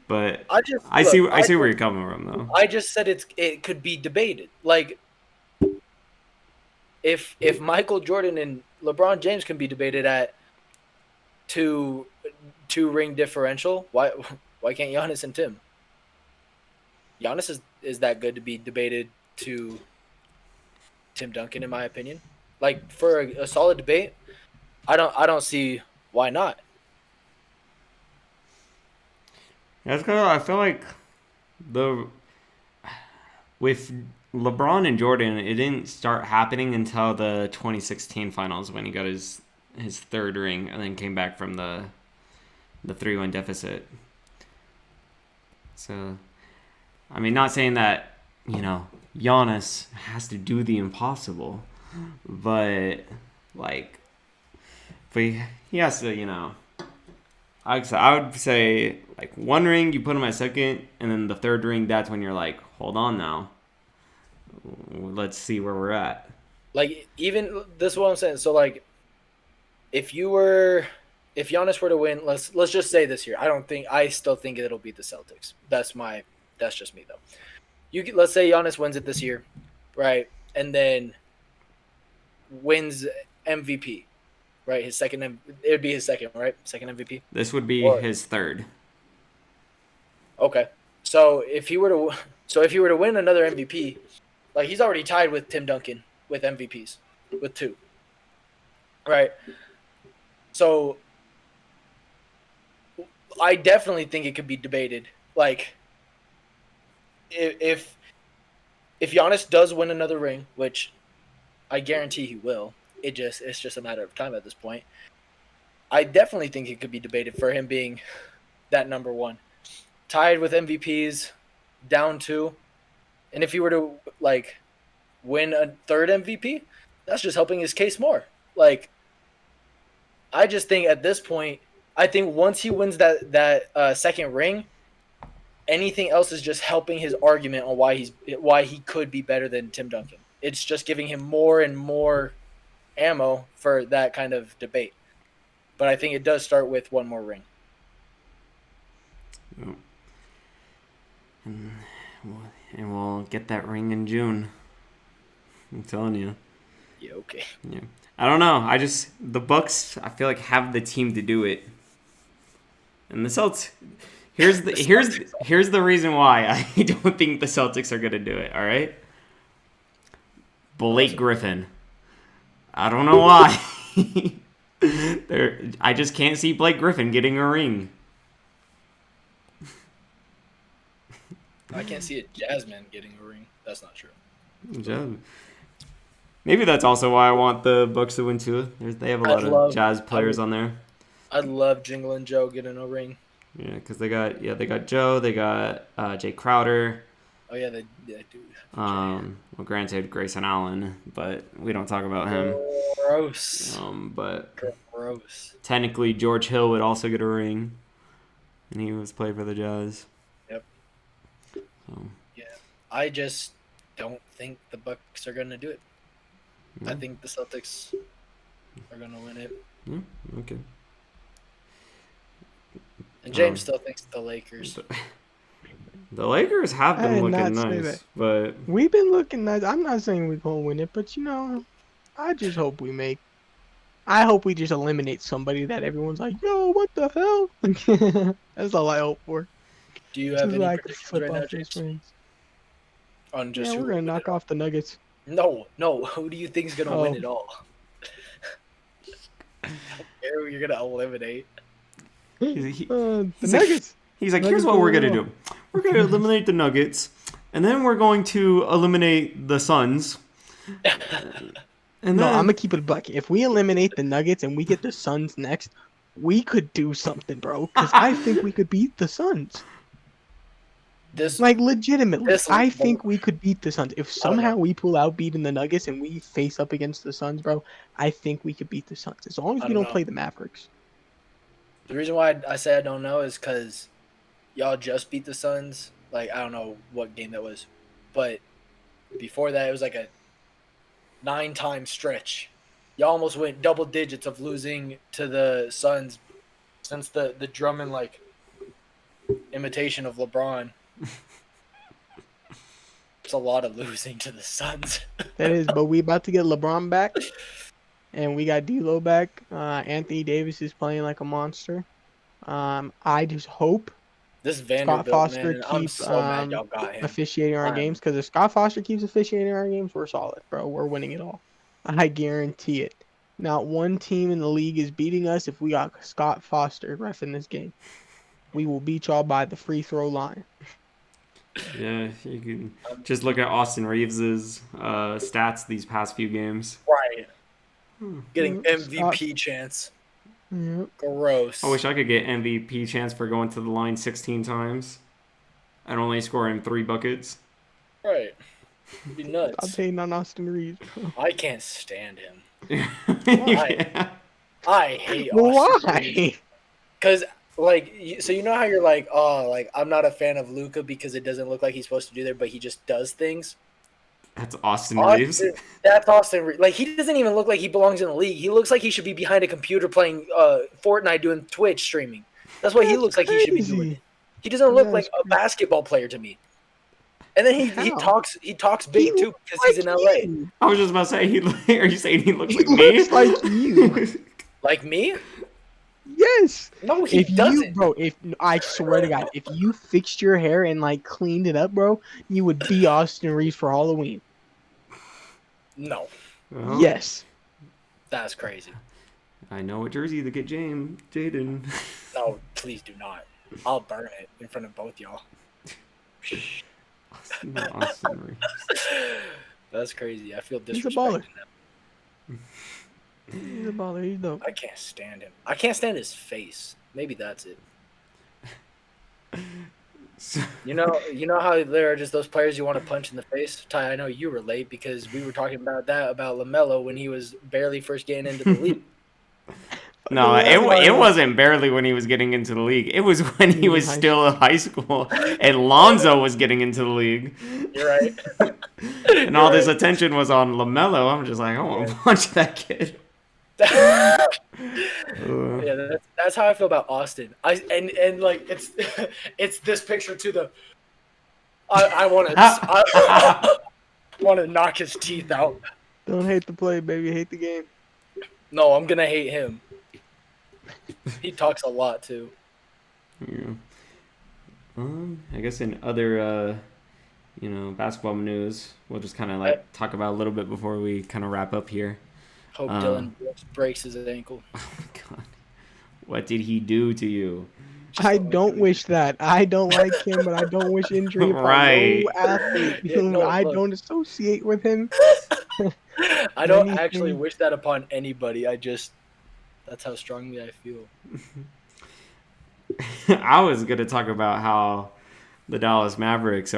But I see where you're coming from, though. I just said it could be debated. Like, if Michael Jordan and LeBron James can be debated at two ring differential, why can't Giannis and Tim? Giannis is that good to be debated to Tim Duncan, in my opinion. Like, for a solid debate, I don't see why not. That's kind of, I feel like with LeBron and Jordan, it didn't start happening until the 2016 finals when he got his third ring and then came back from the 3-1 deficit. So, I mean, not saying that, Giannis has to do the impossible, but he has to, I would say, like, one ring, you put him at second, and then the third ring, that's when you're like, hold on now. Let's see where we're at. Like, even, this is what I'm saying. So, like, if Giannis were to win, let's just say this year. I still think it'll beat the Celtics. That's just me, though. Let's say Giannis wins it this year, right? And then wins MVP. Right, it would be his second, right? Second MVP. This would be his third. Okay, so if he were to win another MVP, like, he's already tied with Tim Duncan with MVPs, with 2. Right. So I definitely think it could be debated. Like, if Giannis does win another ring, which I guarantee he will. It's just a matter of time at this point. I definitely think it could be debated for him being that number 1. Tied with MVPs, down 2. And if he were to, like, win a third MVP, that's just helping his case more. Like, I just think at this point, I think once he wins that second ring, anything else is just helping his argument on why he could be better than Tim Duncan. It's just giving him more and more ammo for that kind of debate. But I think it does start with one more ring. And we'll get that ring in June. I'm telling you. Yeah, okay. Yeah. I don't know. The Bucks, I feel like, have the team to do it. And the Celtics, here's the reason why I don't think the Celtics are going to do it, all right? Blake Griffin. I don't know why. I just can't see Blake Griffin getting a ring. I can't see a Jasmine getting a ring. That's not true. Maybe that's also why I want the Bucks to win too. They have a lot of Jazz players on there. I'd love Jingle and Joe getting a ring. Yeah, because they got Joe, they got Jay Crowder. Oh yeah, they do. Well, granted, Grayson Allen, but we don't talk about him. Gross. But gross. Technically, George Hill would also get a ring, and he was played for the Jazz. Yep. So. Yeah, I just don't think the Bucks are gonna do it. I think the Celtics are gonna win it. Yeah. Okay. And James still thinks the Lakers. The Lakers have been looking nice, but we've been looking nice. I'm not saying we're gonna win it, but I just hope I hope we just eliminate somebody that everyone's like, yo, what the hell? That's all I hope for. Do you have any predictions right now, James? On just we're gonna knock off the Nuggets. No. Who do you think is gonna win it all? You're gonna eliminate. The Nuggets. He's like, here's what we're gonna do. We're gonna eliminate the Nuggets, and then we're going to eliminate the Suns. No, I'm gonna keep it a buck. If we eliminate the Nuggets and we get the Suns next, we could do something, bro. Because I think we could beat the Suns. Legitimately, I think we could beat the Suns. If somehow we pull out beating the Nuggets and we face up against the Suns, bro, I think we could beat the Suns. As long as we don't play the Mavericks. The reason why I say I don't know is because y'all just beat the Suns. Like, I don't know what game that was. But before that, it was like a 9-time stretch. Y'all almost went double digits of losing to the Suns since the Drummond, like, imitation of LeBron. It's a lot of losing to the Suns. That is, but we about to get LeBron back, and we got D'Lo back. Anthony Davis is playing like a monster. I just hope This Scott Vanderbilt, Foster man, I'm keeps so mad y'all got him. officiating our I'm- games, because if Scott Foster keeps officiating our games, we're solid, bro. We're winning it all. I guarantee it. Not one team in the league is beating us if we got Scott Foster ref in this game. We will beat y'all by the free throw line. Yeah, you can just look at Austin Reeves's stats these past few games. Right. Getting Yep, MVP chance. Yep. Gross. I wish I could get MVP chance for going to the line 16 times and only scoring 3 buckets. Right. It'd be I'm nuts. hating on Austin Reeves, bro. I can't stand him. Yeah. I hate Austin Reeves. Why? Because, like, so you know how you're like, oh, like, I'm not a fan of Luka because it doesn't look like he's supposed to do there, but he just does things? That's Austin Reeves. That's Austin Reeves. Like, he doesn't even look like he belongs in the league. He looks like he should be behind a computer playing Fortnite doing Twitch streaming. That's what he That's looks like he should be crazy. doing. He doesn't look That's like a crazy. basketball player to me. And then he How? talks big too because he's in LA. You. I was just about to say, are you saying he looks He like me? looks like you. Like me? Yes. No, he If doesn't. you, bro, I swear to God, if you fixed your hair and like cleaned it up, bro, you would be Austin Reeves for Halloween. No, Well, Yes. that's crazy. I know a jersey to get Jaden. No, please do not. I'll burn it in front of both y'all. Austin Reeves. That's crazy. I feel He's a disrespected baller. now. He's a baller. He's dope. I can't stand him. I can't stand his face. Maybe that's it. So- You know how there are just those players you want to punch in the face? Ty, I know you relate because we were talking about that about LaMelo when he was barely first getting into the league. No, it wasn't barely when he was getting into the league. It was when he was still in high school and Lonzo was getting into the league. You're right. And all this attention was on LaMelo. I'm just like, I want to punch that kid. Yeah, that's how I feel about Austin. And like it's this picture to the. I want to knock his teeth out. Don't hate the play, baby. Hate the game. No, I'm gonna hate him. He talks a lot too. Yeah. I guess in other, basketball news, we'll just kind of like talk about a little bit before we kind of wrap up here. Hope Dylan breaks his ankle. Oh my God, what did he do to you? I don't wish that. I don't like him, but I don't wish injury upon Right. no athlete. Yeah, no, I look. don't associate with him. I don't Anything. actually wish that upon anybody. That's how strongly I feel. I was gonna talk about how the Dallas Mavericks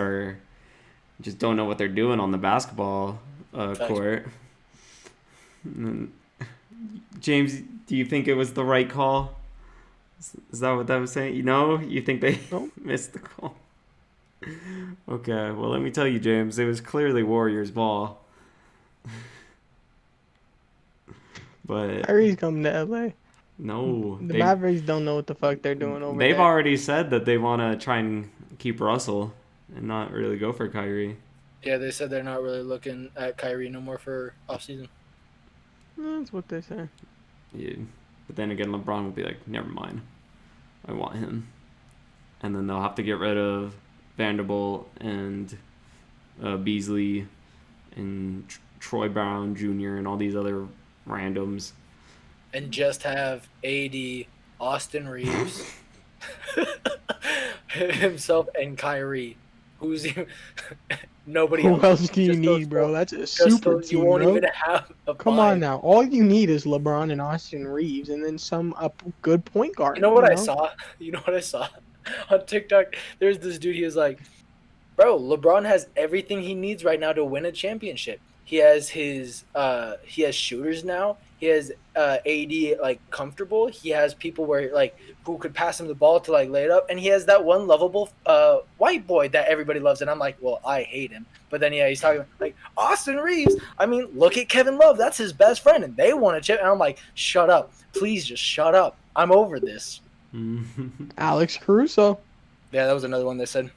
just don't know what they're doing on the basketball court. James, do you think it was the right call? Is that what that was saying? You think they missed the call? Okay, well, let me tell you, James, it was clearly Warriors ball. But Kyrie's coming to LA. no, The Mavericks don't know what the fuck they're doing over they've there. already said that they want to try and keep Russell and not really go for Kyrie. Yeah, they said they're not really looking at Kyrie no more for offseason. That's what they say. Yeah. But then again, LeBron will be like, never mind. I want him. And then they'll have to get rid of Vanderbilt and Beasley and Troy Brown Jr. and all these other randoms. And just have AD, Austin Reeves, himself, and Kyrie. Who's nobody Who else. else do you Just those need, bro? four. That's a Just super those, you team, won't bro. even have a Come five. on now. All you need is LeBron and Austin Reeves, and then some good point guard. You know what I saw? You know what I saw on TikTok? There's this dude. He was like, "Bro, LeBron has everything he needs right now to win a championship. He has he has shooters now. He has AD like comfortable. He has people where like who could pass him the ball to like lay it up, and he has that one lovable white boy that everybody loves. And I'm like, well, I hate him, but then yeah, he's talking like Austin Reeves. I mean, look at Kevin Love. That's his best friend, and they want to chip. And I'm like, shut up, please, just shut up. I'm over this. Alex Caruso. Yeah, that was another one they said.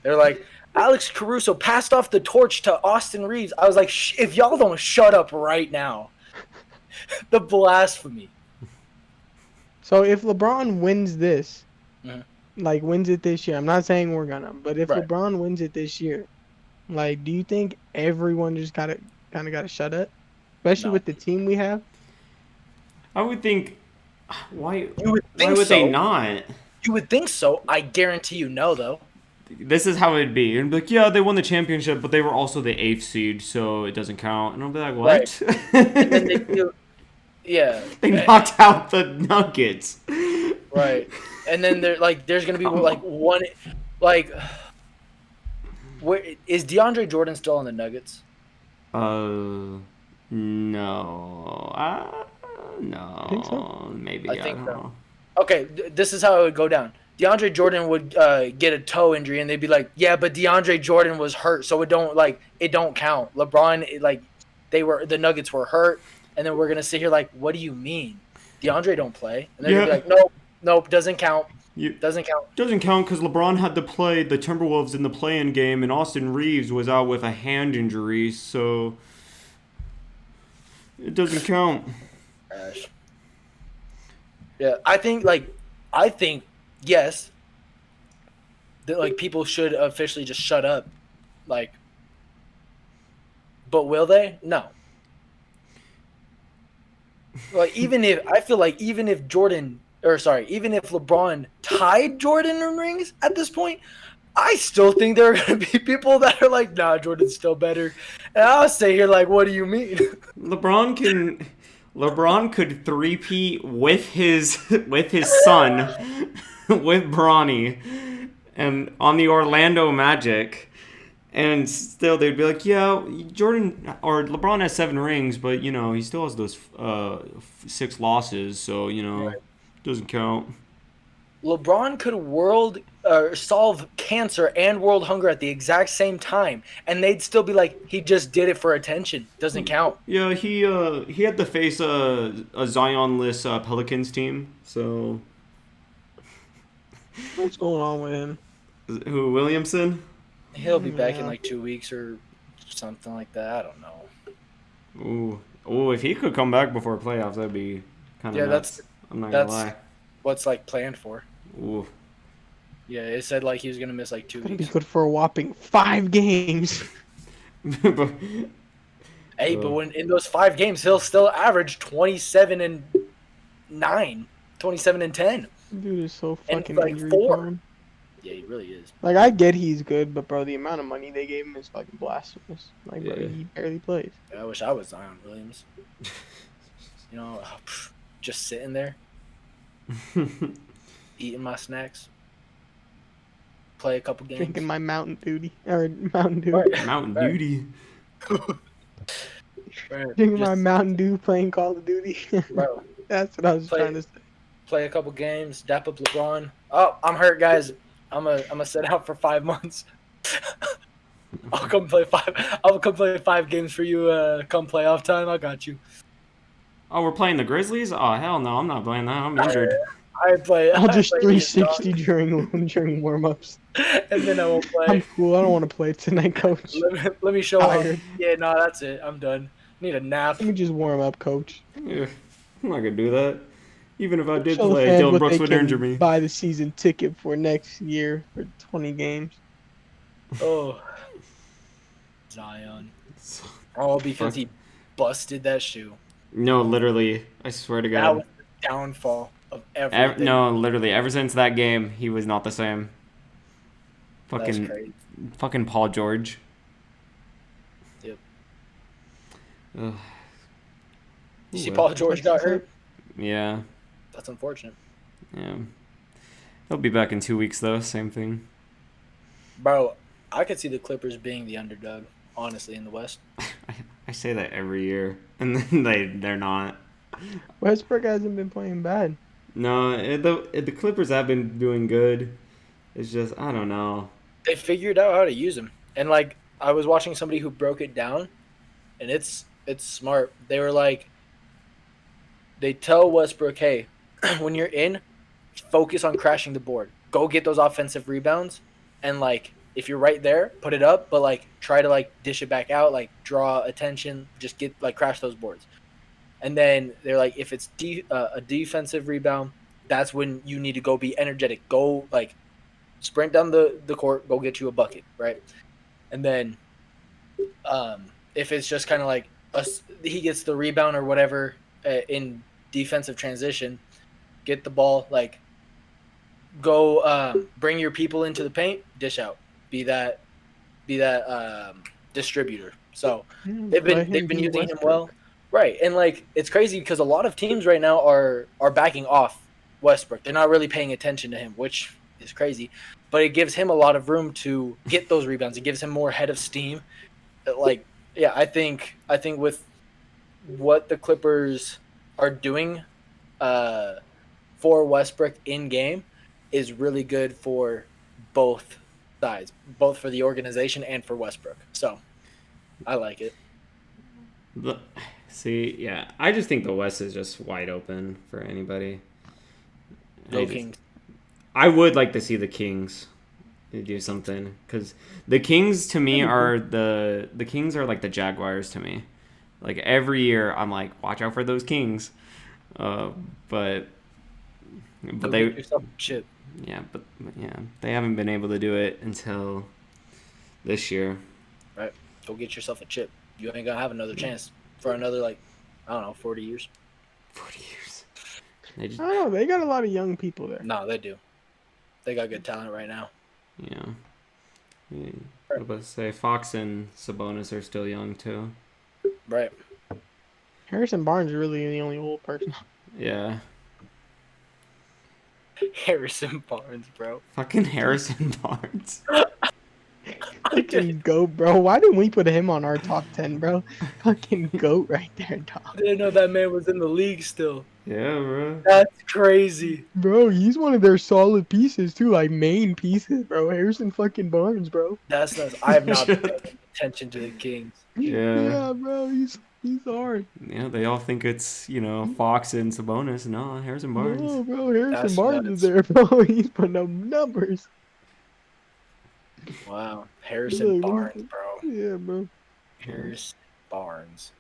They're like, Alex Caruso passed off the torch to Austin Reeves. I was like, if y'all don't shut up right now. The blasphemy. So if LeBron wins this, Mhm. like wins it this year, I'm not saying we're gonna, but if Right. LeBron wins it this year, like, do you think everyone just gotta shut up, especially No. with the team we have? I would think. Why? You would Why think would so. they not? You would think so. I guarantee you no, though. This is how it'd be. It'd be like, yeah, they won the championship, but they were also the 8th seed, so it doesn't count. And I'll be like, what? And then they feel, yeah. They knocked out the Nuggets. Right. And then there's gonna be like one, like, where is DeAndre Jordan still on the Nuggets? No. No. Think so? Maybe. I I think don't so. know. Okay, this is how it would go down. DeAndre Jordan would get a toe injury, and they'd be like, "Yeah, but DeAndre Jordan was hurt, so it don't count." LeBron, the Nuggets were hurt, and then we're gonna sit here like, "What do you mean? DeAndre don't play?" And they're gonna be like, "Nope, doesn't count. Doesn't count." Doesn't count because LeBron had to play the Timberwolves in the play-in game, and Austin Reeves was out with a hand injury, so it doesn't count. Trash. Yeah, I think yes, that like people should officially just shut up, like. But will they? No. Like even if LeBron tied Jordan in rings at this point, I still think there are gonna be people that are like, nah, Jordan's still better. And I'll say here like, what do you mean? LeBron could three-peat with his son, with Bronny, and on the Orlando Magic, and still they'd be like, yeah, Jordan or LeBron has 7 rings, but he still has those 6 losses, so Right. doesn't count. LeBron could solve cancer and world hunger at the exact same time, and they'd still be like, he just did it for attention. Doesn't count. Yeah, he had to face a Zion-less Pelicans team. So What's going on with him? who, Williamson? He'll be back in Yeah. like 2 weeks or something like that. I don't know. Ooh, if he could come back before playoffs, that'd be kind of Yeah, nuts. I'm not gonna that's lie. what's like planned for. Ooh. Yeah, it said like he was gonna miss like 2 Gonna be weeks. good for a whopping 5 games. Hey, but when in those 5 games, he'll still average 27-9, 27-10. Dude is so And, fucking like, injury 4. prone. Yeah, he really is. Like, I get he's good, but bro, the amount of money they gave him is fucking blasphemous. Like, bro, Yeah. he barely plays. I wish I was Zion Williams. Just sitting there eating my snacks, play a couple games. Drinking my Mountain Dew. Mountain Dew. Right. Mountain Right. Duty. Right. Drinking my Just, Mountain Dew playing Call of Duty. bro, That's what I was Play- trying to say. play a couple games, dap up LeBron. Oh, I'm hurt, guys. I'm a sit out for 5 months. I'll come play 5 games for you. Come playoff time, I got you. Oh, we're playing the Grizzlies? Oh, hell no, I'm not playing that. I'm injured. I'll just play 360 during warm-ups. and then I won't play. I'm cool. I don't want to play tonight, coach. Let me show up. Tired. Yeah, no, that's it. I'm done. Need a nap. Let me just warm up, coach. Yeah, I'm not gonna do that. Even if I did Show the play, fans Dylan what Brooks they would can injure me. buy the season ticket for next year for 20 games. Oh, Zion. All because he busted that shoe. No, literally, I swear to That God. was the downfall of everything. No, literally, ever since that game, he was not the same. That's crazy. Fucking Paul George. Yep. Ugh. You see, Ooh, Paul George got hurt. Yeah, That's unfortunate, yeah. He'll be back in 2 weeks though. Same thing. bro. I could see the Clippers being the underdog, honestly, in the West. I say that every year, and then they're not. Westbrook hasn't been playing bad. No, the Clippers have been doing good. It's just I don't know. They figured out how to use him, and like I was watching somebody who broke it down, and it's smart. They were like, they tell Westbrook, hey, when you're in, focus on crashing the board. Go get those offensive rebounds, and like if you're right there, put it up, but like try to like dish it back out, like draw attention, just get like crash those boards. And then they're like, if it's a defensive rebound, that's when you need to go be energetic. Go like sprint down the court, go get you a bucket, right? And then if it's just kind of like he gets the rebound or whatever in defensive transition, get the ball, like go bring your people into the paint, dish out, be that distributor. So they've been using him well. Right, and like it's crazy because a lot of teams right now are backing off Westbrook. They're not really paying attention to him, which is crazy. But it gives him a lot of room to get those rebounds. It gives him more head of steam. Like, yeah, I think with what the Clippers are doing for Westbrook in game is really good for both sides, both for the organization and for Westbrook. So I like it. See, yeah, I just think the West is just wide open for anybody. Go Kings. I would like to see the Kings do something because the Kings to me are the Kings are like the Jaguars to me. Like every year, I'm like, watch out for those Kings, but they yourself a chip. Yeah, but yeah, they haven't been able to do it until this year. Right, go get yourself a chip. You ain't gonna have another chance for another, like, I don't know, 40 years. 40 years. I don't know. They got a lot of young people there. No, they do. They got good talent right now. Yeah. I was about to say Fox and Sabonis are still young too. Right. Harrison Barnes is really the only old person. Yeah. Harrison Barnes, bro. Fucking Harrison Barnes. Fucking GOAT, bro. Why didn't we put him on our top 10, bro? Fucking GOAT right there, dog. I didn't know that man was in the league still. Yeah, bro. That's crazy. Bro, he's one of their solid pieces, too. Like, main pieces, bro. Harrison fucking Barnes, bro. That's nuts. I have not been paying attention to the Kings. Yeah. Yeah, bro. He's hard. Yeah, they all think it's, Fox and Sabonis. No, Harrison Barnes. No, bro. Harrison That's Barnes nuts. is there, bro. He's putting up numbers. Wow. Harrison Barnes, bro. Yeah, bro. Harrison Barnes.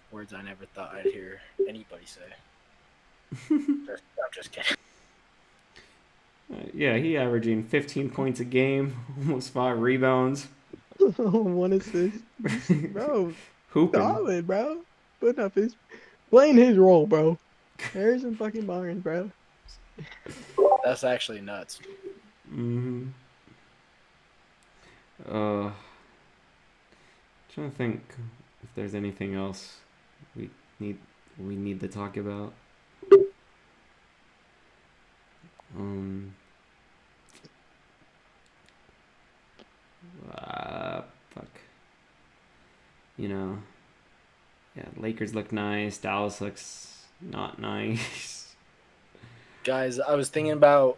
Words I never thought I'd hear anybody say. I'm just kidding. Yeah, he averaging 15 points a game, almost 5 rebounds. 1 assist. Bro, Hooping. solid, bro. Playing his role, bro. Harrison fucking Barnes, bro. That's actually nuts. Mm-hmm. Trying to think if there's anything else we need to talk about. Fuck. Yeah, Lakers look nice. Dallas looks not nice. Guys, I was thinking about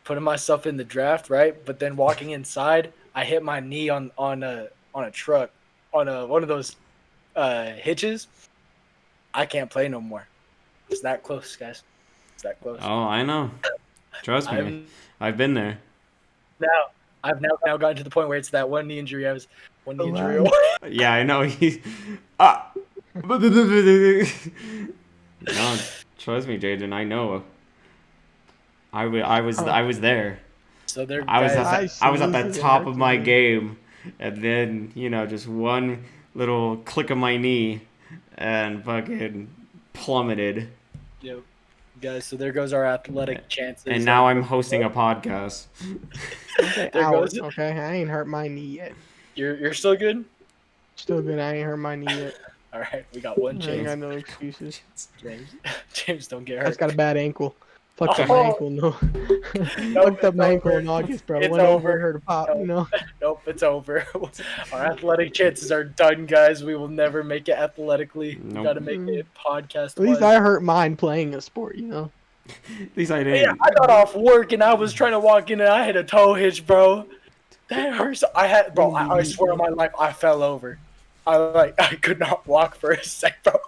putting myself in the draft, right? But then walking inside, I hit my knee on a truck, on one of those hitches. I can't play no more. It's that close, guys. It's that close. Oh, I know. Trust me. I've been there. I've now gotten to the point where it's that one knee injury. I was one knee injury away. Yeah, I know. He's no, trust me, Jaden. I know. I was there. So there, I was guys, at the top of my game, and then just one little click of my knee, and fucking plummeted. Yep. Guys, so there goes our athletic chances. And now I'm hosting a podcast. Okay, okay, I ain't hurt my knee yet. You're still good? Still good. I ain't hurt my knee yet. All right, we got one I chance. ain't got no excuses. James, don't get hurt. I just got a bad ankle. Fucked up my ankle, no. Fucked up my ankle in August, bro. It's Went over, over. heard a pop, No. you know. Nope, it's over. Our athletic chances are done, guys. We will never make it athletically. We Nope. gotta make it podcast. At least I hurt mine playing a sport, you know. At least I Yeah, didn't. I got off work and I was trying to walk in and I had a toe hitch, bro. That hurts. I swear on my life, I fell over. I could not walk for a sec, bro.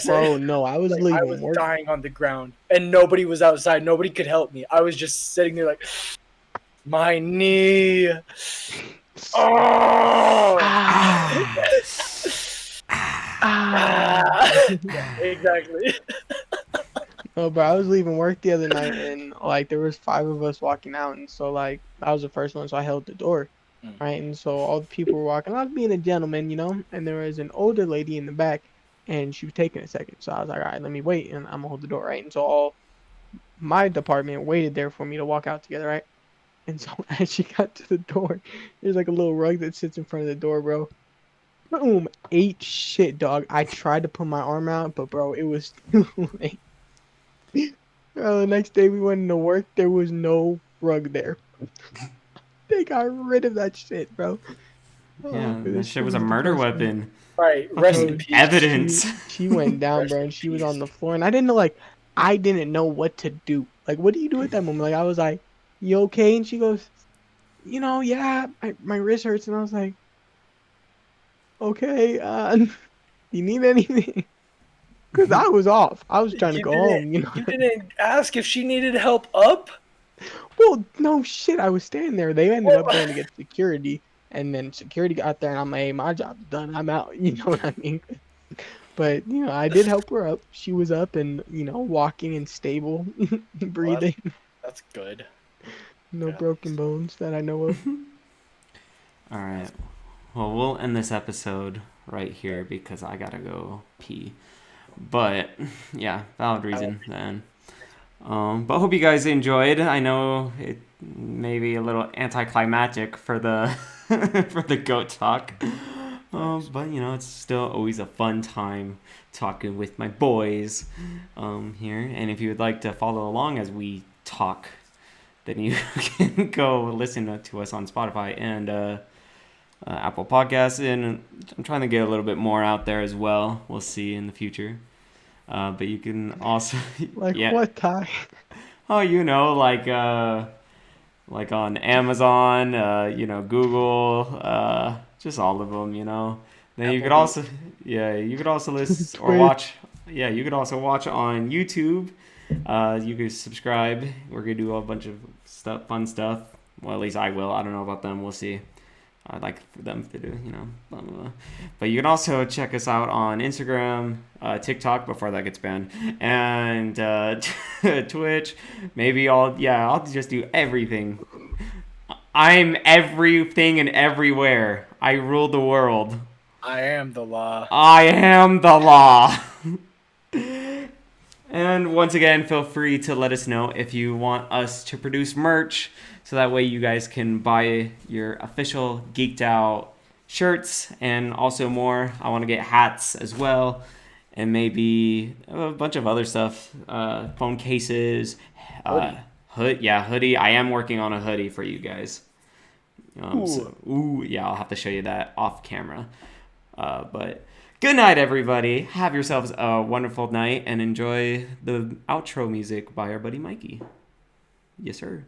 Bro, no, I was I leaving was work. dying on the ground and nobody was outside. Nobody could help me. I was just sitting there like, my knee. Oh. Yeah, exactly. No, bro, I was leaving work the other night and like there was 5 of us walking out, and so like I was the first one, so I held the door, right? And so all the people were walking. I was being a gentleman, you know, and there was an older lady in the back, and she was taking a second. So I was like, all right, let me wait, and I'm gonna hold the door, right? And so all my department waited there for me to walk out together, right? And so as she got to the door, there's like a little rug that sits in front of the door, bro. Boom, ate shit, dog. I tried to put my arm out, but bro, it was too late. The next day we went into work, there was no rug there. They got rid of that shit, bro. Yeah, that this shit was a murder weapon. Right, rest in Bro, peace. Evidence. She went down, bro, and she was on the floor, and I didn't know what to do. Like, what do you do at that moment? Like, I was like, "You okay?" And she goes, "Yeah, my wrist hurts." And I was like, "Okay, you need anything?" Because I was off. I was trying to go home, you know. You didn't ask if she needed help up? Well, no shit. I was standing there. They ended up going to get security, and then security got there, and I'm like, "Hey, my job's done. I'm out." You know what I mean? But I did help her up. She was up and walking and stable, breathing. That's good. No broken bones that I know of. All right. Well, we'll end this episode right here because I gotta go pee. But yeah, valid reason then. But hope you guys enjoyed. I know it may be a little anticlimactic for the for the goat talk. But it's still always a fun time talking with my boys here. And if you would like to follow along as we talk, then you can go listen to us on Spotify and Apple Podcasts. And I'm trying to get a little bit more out there as well. We'll see in the future. But you can also what, Ty? Oh, like on Amazon, Google, just all of them, Then you could also listen or watch. Yeah, you could also watch on YouTube. You could subscribe. We're gonna do a bunch of fun stuff. Well, at least I will. I don't know about them. We'll see. I'd like for them to do, blah, blah, blah. But you can also check us out on Instagram, TikTok before that gets banned, and Twitch. Maybe I'll just do everything. I'm everything and everywhere. I rule the world. I am the law. I am the law. And once again, feel free to let us know if you want us to produce merch, so that way you guys can buy your official Geeked Out shirts and also more. I want to get hats as well, and maybe a bunch of other stuff, phone cases, hoodie. I am working on a hoodie for you guys. I'll have to show you that off camera. But good night, everybody. Have yourselves a wonderful night and enjoy the outro music by our buddy Mikey. Yes, sir.